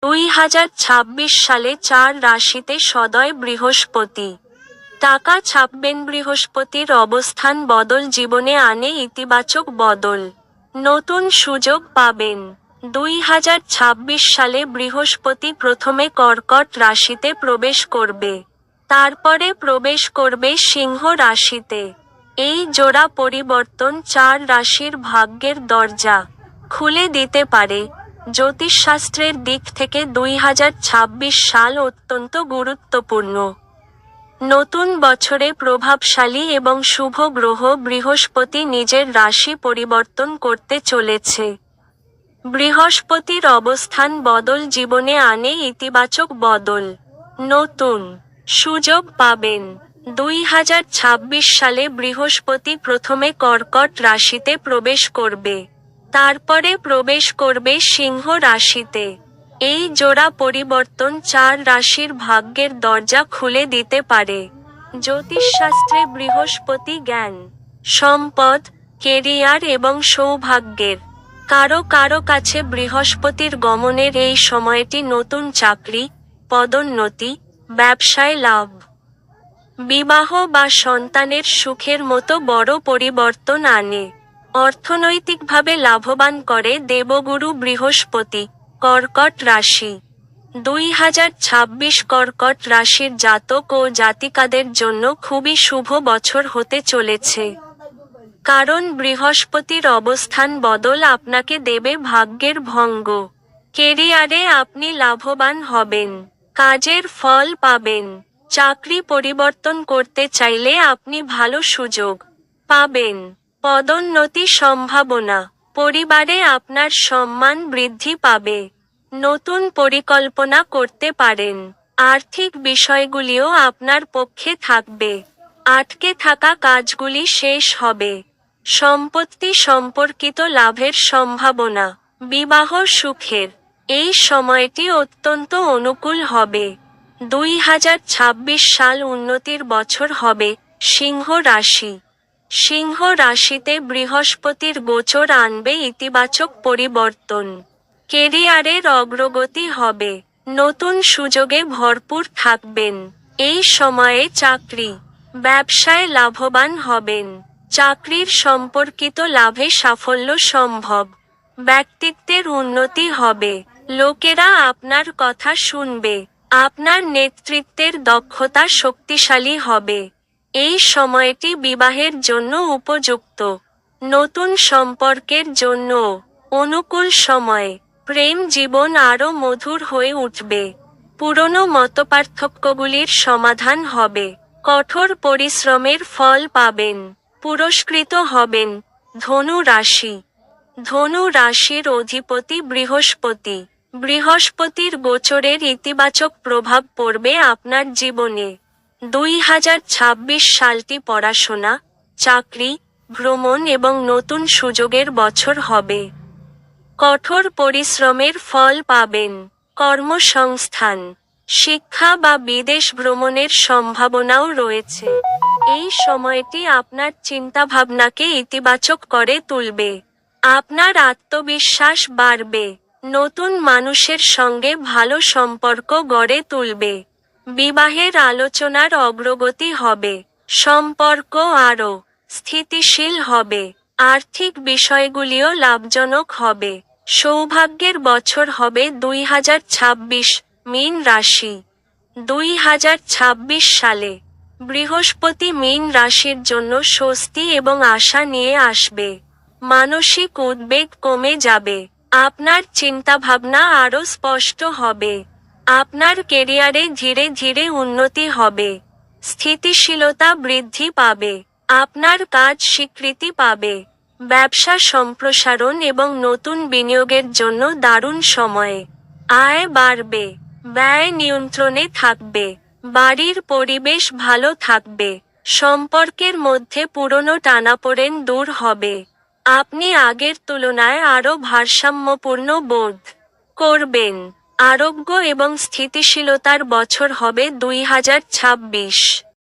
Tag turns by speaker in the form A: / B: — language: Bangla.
A: 2026 সালে 4 রাশিতে সদয় বৃহস্পতি। টাকা ছাপবেন। বৃহস্পতির অবস্থান বদল জীবনে আনে ইতিবাচক বদল। নতুন সুযোগ পাবেন। 2026 সালে বৃহস্পতি প্রথমে কর্কট রাশিতে প্রবেশ করবে। তারপরে প্রবেশ করবে সিংহ রাশিতে। এই জোড়া পরিবর্তন 4 রাশির ভাগ্যের দরজা খুলে দিতে পারে। জ্যোতিষশাস্ত্রের দিক থেকে 2026 সাল অত্যন্ত গুরুত্বপূর্ণ। নতুন বছরে প্রভাবশালী এবং শুভ গ্রহ বৃহস্পতি নিজের রাশি পরিবর্তন করতে চলেছে। বৃহস্পতির অবস্থান বদল জীবনে আনে ইতিবাচক বদল। নতুন সুযোগ পাবেন। 2026 সালে বৃহস্পতি প্রথমে কর্কট রাশিতে প্রবেশ করবে। তারপরে প্রবেশ করবে সিংহ রাশিতে। এই জোড়া পরিবর্তন 4 রাশির ভাগ্যের দরজা খুলে দিতে পারে। জ্যোতিষশাস্ত্রে বৃহস্পতি জ্ঞান, সম্পদ, কেরিয়ার এবং সৌভাগ্যের কারো কারো কাছে বৃহস্পতির গমনের এই সময়টি নতুন চাকরি, পদোন্নতি, ব্যবসায় লাভ, বিবাহ বা সন্তানের সুখের মতো বড় পরিবর্তন আনে। অর্থনৈতিকভাবে লাভবান করে দেবগুরু বৃহস্পতি। কর্কট রাশি। 2026 কর্কট রাশির জাতক ও জাতিকাদের জন্য খুবই শুভ বছর হতে চলেছে। কারণ বৃহস্পতির অবস্থান বদল আপনাকে দেবে ভাগ্যের ভঙ্গ। কেরিয়ারে আপনি লাভবান হবেন। কাজের ফল পাবেন। চাকরি পরিবর্তন করতে চাইলে আপনি ভালো সুযোগ পাবেন। পদোন্নতি সম্ভাবনা। পরিবারে আপনার সম্মান বৃদ্ধি পাবে। নতুন পরিকল্পনা করতে পারেন। আর্থিক বিষয়গুলিও আপনার পক্ষে থাকবে। আটকে থাকা কাজগুলি শেষ হবে। সম্পত্তি সম্পর্কিত লাভের সম্ভাবনা। বিবাহ সুখের এই সময়টি অত্যন্ত অনুকূল হবে। 2026 সাল উন্নতির বছর হবে। সিংহ রাশি। সিংহ রাশিতে বৃহস্পতির গোচর আনবে ইতিবাচক পরিবর্তন। কেরিয়ারের অগ্রগতি হবে। নতুন সুযোগে ভরপুর থাকবেন। এই সময়ে চাকরি, ব্যবসায় লাভবান হবেন। চাকরির সম্পর্কিত লাভে সাফল্য সম্ভব। ব্যক্তিত্বের উন্নতি হবে। লোকেরা আপনার কথা শুনবে। আপনার নেতৃত্বের দক্ষতা শক্তিশালী হবে। এই সময়টি বিবাহের জন্য উপযুক্ত। নতুন সম্পর্কের জন্য অনুকূল সময়। প্রেম জীবন আরও মধুর হয়ে উঠবে। পুরনো মতপার্থক্যগুলির সমাধান হবে। কঠোর পরিশ্রমের ফল পাবেন। পুরস্কৃত হবেন। ধনু রাশি। ধনু রাশির অধিপতি বৃহস্পতি। বৃহস্পতির গোচরের ইতিবাচক প্রভাব পড়বে আপনার জীবনে। 2026 সালটি পড়াশোনা, চাকরি, ভ্রমণ এবং নতুন সুযোগের বছর হবে। কঠোর পরিশ্রমের ফল পাবেন। কর্মসংস্থান, শিক্ষা বা বিদেশ ভ্রমণের সম্ভাবনাও রয়েছে। এই সময়টি আপনার চিন্তাভাবনাকে ইতিবাচক করে তুলবে। আপনার আত্মবিশ্বাস বাড়বে। নতুন মানুষের সঙ্গে ভালো সম্পর্ক গড়ে তুলবে। বিবাহের আলোচনার অগ্রগতি হবে। সম্পর্ক আরও স্থিতিশীল হবে। আর্থিক বিষয়গুলিও লাভজনক হবে। সৌভাগ্যের বছর হবে 2026। মীন রাশি। 2026 সালে বৃহস্পতি মীন রাশির জন্য স্বস্তি এবং আশা নিয়ে আসবে। মানসিক উদ্বেগ কমে যাবে। আপনার চিন্তাভাবনা আরও স্পষ্ট হবে। আপনার কেরিয়ারে ধীরে ধীরে উন্নতি হবে। স্থিতিশীলতা বৃদ্ধি পাবে। আপনার কাজ স্বীকৃতি পাবে। ব্যবসা সম্প্রসারণ এবং নতুন বিনিয়োগের জন্য দারুণ সময়। আয় বাড়বে। ব্যয় নিয়ন্ত্রণে থাকবে। বাড়ির পরিবেশ ভালো থাকবে। সম্পর্কের মধ্যে পুরনো টানাপোড়েন দূর হবে। আপনি আগের তুলনায় আরও ভারসাম্যপূর্ণ বোধ করবেন। আরোগ্য এবং স্থিতিশীলতার বছর হবে 2026।